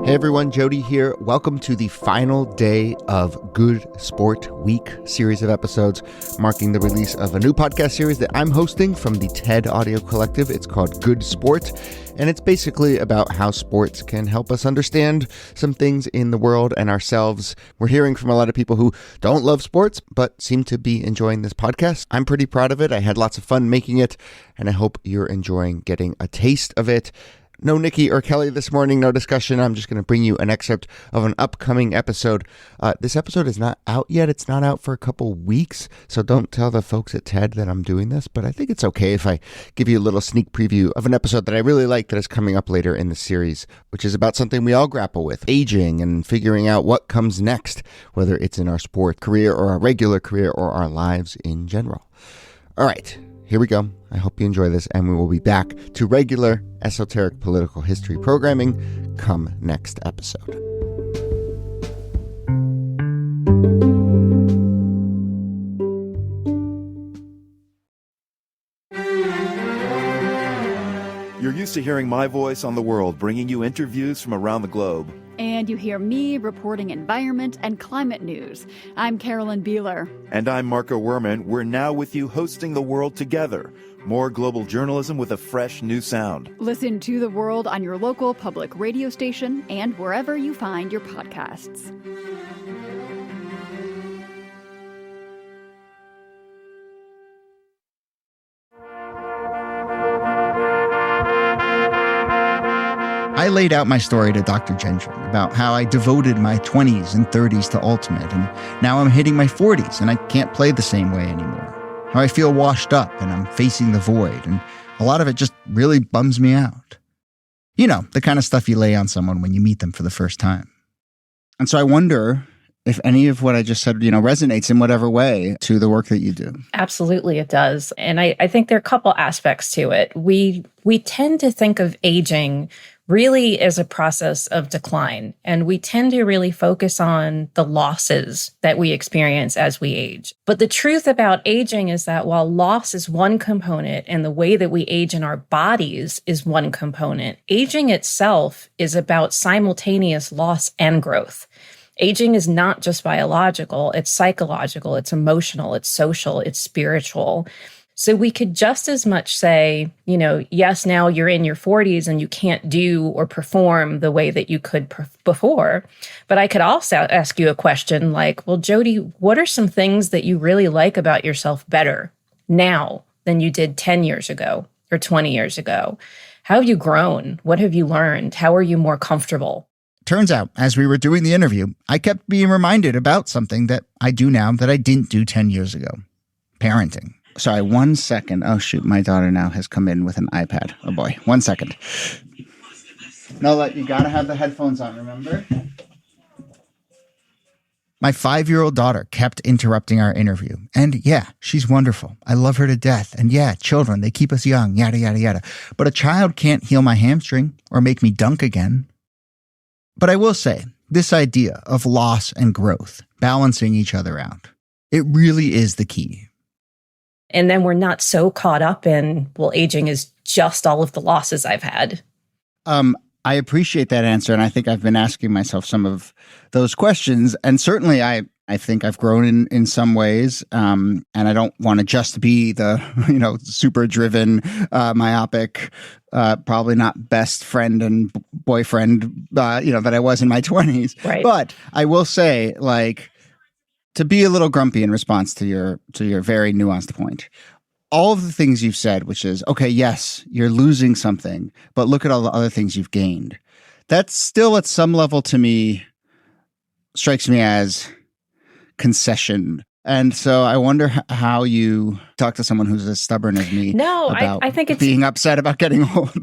Hey everyone, Jody here. Welcome to the final day of Good Sport Week series of episodes, marking the release of a new podcast series that I'm hosting from the TED Audio Collective. It's called Good Sport, and it's basically about how sports can help us understand some things in the world and ourselves. We're hearing from a lot of people who don't love sports, but seem to be enjoying this podcast. I'm pretty proud of it. I had lots of fun making it, and I hope you're enjoying getting a taste of it. No Nikki or Kelly this morning, no discussion. I'm just going to bring you an excerpt of an upcoming episode. This episode is not out yet. It's not out for a couple weeks, so don't tell the folks at TED that I'm doing this, but I think it's okay if I give you a little sneak preview of an episode that I really like that is coming up later in the series, which is about something we all grapple with, aging and figuring out what comes next, whether it's in our sport career or our regular career or our lives in general. All right. Here we go. I hope you enjoy this, and we will be back to regular esoteric political history programming come next episode. You're used to hearing my voice on the world, bringing you interviews from around the globe. And you hear me reporting environment and climate news. I'm Carolyn Beeler. And I'm Marco Werman. We're now with you hosting the world together. More global journalism with a fresh new sound. Listen to The World on your local public radio station and wherever you find your podcasts. I laid out my story to Dr. Gentry about how I devoted my 20s and 30s to Ultimate, and now I'm hitting my 40s and I can't play the same way anymore. How I feel washed up and I'm facing the void, and a lot of it just really bums me out. You know, the kind of stuff you lay on someone when you meet them for the first time. And so I wonder if any of what I just said, resonates in whatever way to the work that you do. Absolutely, it does. And I think there are a couple aspects to it. We tend to think of aging really as a process of decline, and we tend to really focus on the losses that we experience as we age. But the truth about aging is that while loss is one component and the way that we age in our bodies is one component, aging itself is about simultaneous loss and growth. Aging is not just biological, it's psychological, it's emotional, it's social, it's spiritual. So we could just as much say, yes, now you're in your 40s and you can't do or perform the way that you could before. But I could also ask you a question like, well, Jody, what are some things that you really like about yourself better now than you did 10 years ago or 20 years ago? How have you grown? What have you learned? How are you more comfortable? Turns out, as we were doing the interview, I kept being reminded about something that I do now that I didn't do 10 years ago. Parenting. Sorry, 1 second. Oh, shoot. My daughter now has come in with an iPad. Oh, boy. 1 second. No, you got to have the headphones on, remember? My 5-year-old daughter kept interrupting our interview. And yeah, she's wonderful. I love her to death. And yeah, children, they keep us young, yada, yada, yada. But a child can't heal my hamstring or make me dunk again. But I will say, this idea of loss and growth, balancing each other out, it really is the key. And then we're not so caught up in, well, aging is just all of the losses I've had. I appreciate that answer. And I think I've been asking myself some of those questions. And certainly I think I've grown in some ways. And I don't want to just be the, super driven, myopic, probably not best friend and boyfriend, that I was in my 20s. Right. But I will say, to be a little grumpy in response to your very nuanced point, all of the things you've said, which is, okay, yes, you're losing something, but look at all the other things you've gained. That still at some level to me strikes me as concession. And so I wonder how you talk to someone who's as stubborn as me about I think it's being upset about getting old.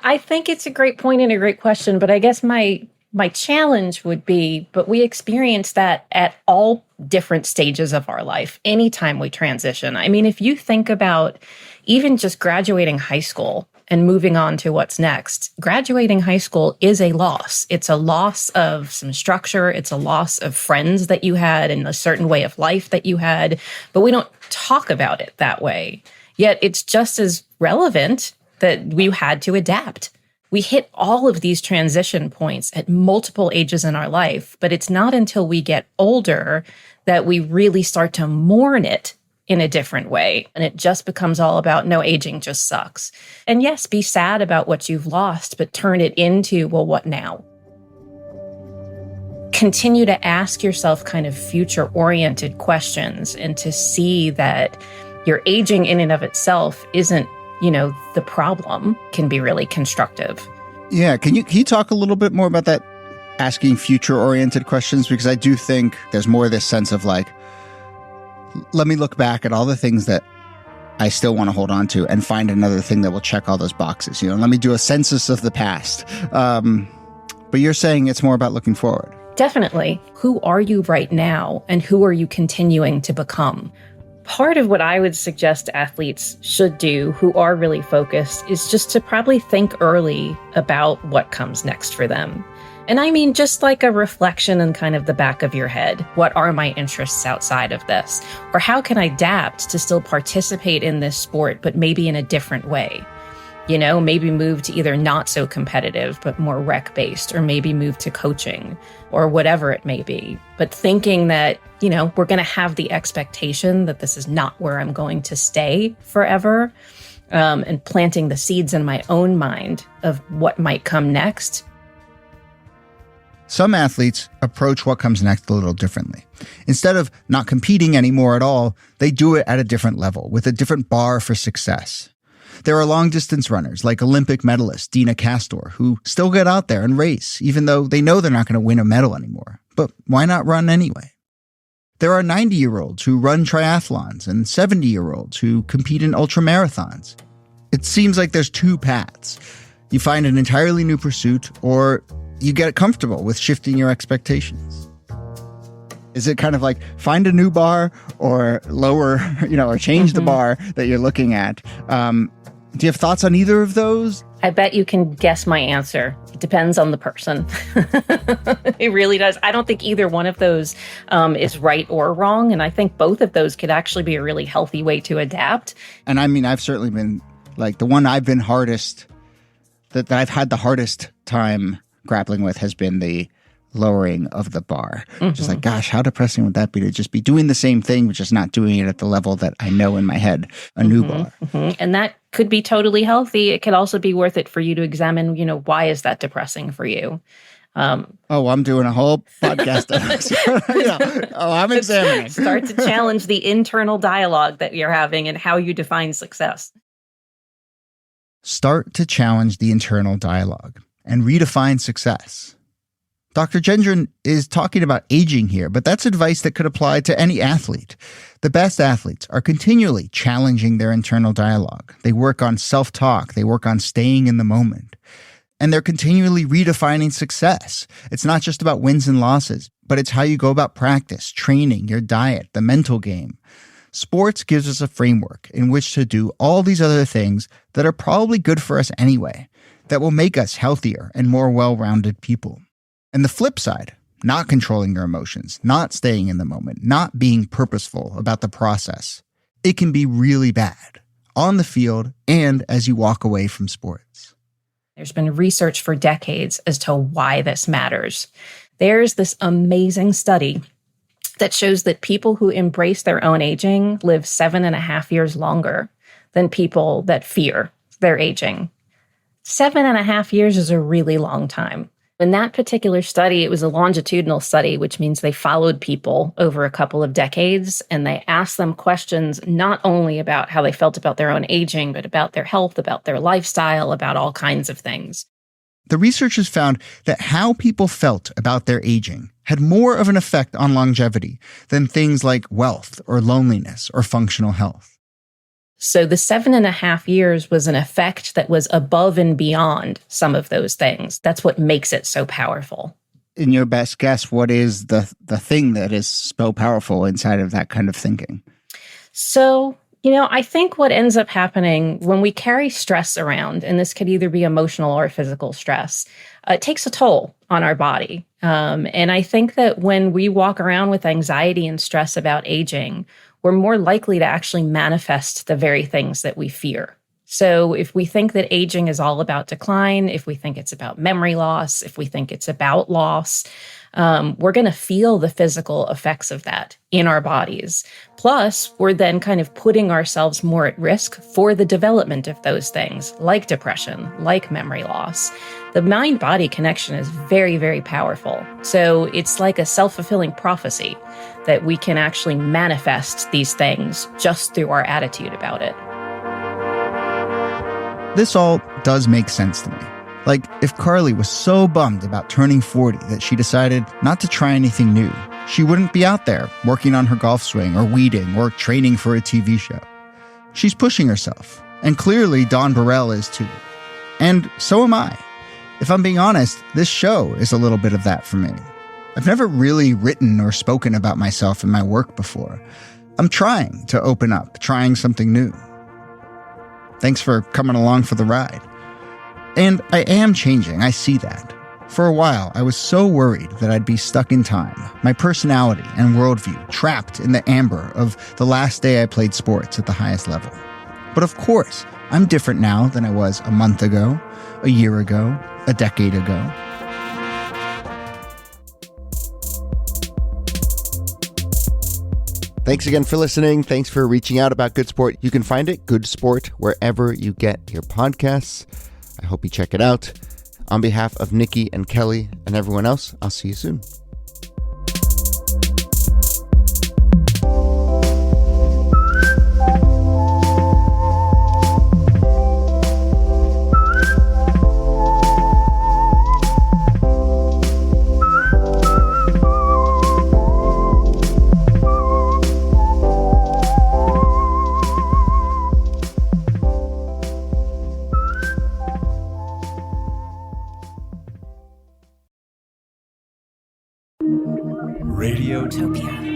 I think it's a great point and a great question, but I guess my challenge would be, but we experience that at all different stages of our life, anytime we transition. I mean, if you think about even just graduating high school and moving on to what's next, graduating high school is a loss. It's a loss of some structure. It's a loss of friends that you had and a certain way of life that you had, but we don't talk about it that way. Yet it's just as relevant that we had to adapt. We hit all of these transition points at multiple ages in our life, but it's not until we get older that we really start to mourn it in a different way. And it just becomes all about, no, aging just sucks. And yes, be sad about what you've lost, but turn it into, well, what now? Continue to ask yourself kind of future-oriented questions and to see that your aging in and of itself isn't, the problem, can be really constructive. Yeah. Can you talk a little bit more about that, asking future-oriented questions? Because I do think there's more of this sense of like, let me look back at all the things that I still want to hold on to and find another thing that will check all those boxes. Let me do a census of the past. But you're saying it's more about looking forward. Definitely. Who are you right now, and who are you continuing to become? Part of what I would suggest athletes should do who are really focused is just to probably think early about what comes next for them. And I mean, just like a reflection in kind of the back of your head. What are my interests outside of this? Or how can I adapt to still participate in this sport, but maybe in a different way? Maybe move to either not so competitive, but more rec-based, or maybe move to coaching, or whatever it may be. But thinking that, we're going to have the expectation that this is not where I'm going to stay forever, and planting the seeds in my own mind of what might come next. Some athletes approach what comes next a little differently. Instead of not competing anymore at all, they do it at a different level, with a different bar for success. There are long-distance runners like Olympic medalist Dina Castor who still get out there and race, even though they know they're not going to win a medal anymore. But why not run anyway? There are 90-year-olds who run triathlons and 70-year-olds who compete in ultramarathons. It seems like there's two paths. You find an entirely new pursuit, or you get comfortable with shifting your expectations. Is it kind of like find a new bar or lower, or change the bar that you're looking at? Do you have thoughts on either of those? I bet you can guess my answer. It depends on the person. It really does. I don't think either one of those is right or wrong. And I think both of those could actually be a really healthy way to adapt. And I mean, I've certainly been like the one I've been hardest, that I've had the hardest time grappling with has been the lowering of the bar. Just like, gosh, how depressing would that be to just be doing the same thing, but just not doing it at the level that I know in my head, a new bar. And that could be totally healthy. It could also be worth it for you to examine, why is that depressing for you? I'm doing a whole podcast episode. I'm examining. Start to challenge the internal dialogue that you're having and how you define success. Start to challenge the internal dialogue and redefine success. Dr. Gendron is talking about aging here, but that's advice that could apply to any athlete. The best athletes are continually challenging their internal dialogue. They work on self-talk. They work on staying in the moment. And they're continually redefining success. It's not just about wins and losses, but it's how you go about practice, training, your diet, the mental game. Sports gives us a framework in which to do all these other things that are probably good for us anyway, that will make us healthier and more well-rounded people. And the flip side, not controlling your emotions, not staying in the moment, not being purposeful about the process, it can be really bad on the field and as you walk away from sports. There's been research for decades as to why this matters. There's this amazing study that shows that people who embrace their own aging live 7.5 years longer than people that fear their aging. 7.5 years is a really long time. In that particular study, it was a longitudinal study, which means they followed people over a couple of decades, and they asked them questions not only about how they felt about their own aging, but about their health, about their lifestyle, about all kinds of things. The researchers found that how people felt about their aging had more of an effect on longevity than things like wealth or loneliness or functional health. So the 7.5 years was an effect that was above and beyond some of those things. That's what makes it so powerful. In your best guess, what is the thing that is so powerful inside of that kind of thinking? So, I think what ends up happening when we carry stress around, and this could either be emotional or physical stress, it takes a toll on our body. And I think that when we walk around with anxiety and stress about aging, we're more likely to actually manifest the very things that we fear. So if we think that aging is all about decline, if we think it's about memory loss, if we think it's about loss, we're going to feel the physical effects of that in our bodies. Plus, we're then kind of putting ourselves more at risk for the development of those things, like depression, like memory loss. The mind-body connection is very, very powerful. So it's like a self-fulfilling prophecy that we can actually manifest these things just through our attitude about it. This all does make sense to me. Like, if Carly was so bummed about turning 40 that she decided not to try anything new, she wouldn't be out there working on her golf swing or weeding or training for a TV show. She's pushing herself, and clearly Dawn Burrell is too. And so am I. If I'm being honest, this show is a little bit of that for me. I've never really written or spoken about myself in my work before. I'm trying to open up, trying something new. Thanks for coming along for the ride. And I am changing, I see that. For a while, I was so worried that I'd be stuck in time, my personality and worldview trapped in the amber of the last day I played sports at the highest level. But of course, I'm different now than I was a month ago, a year ago, a decade ago. Thanks again for listening. Thanks for reaching out about Good Sport. You can find it, Good Sport, wherever you get your podcasts. I hope you check it out. On behalf of Nikki and Kelly and everyone else, I'll see you soon. Radiotopia.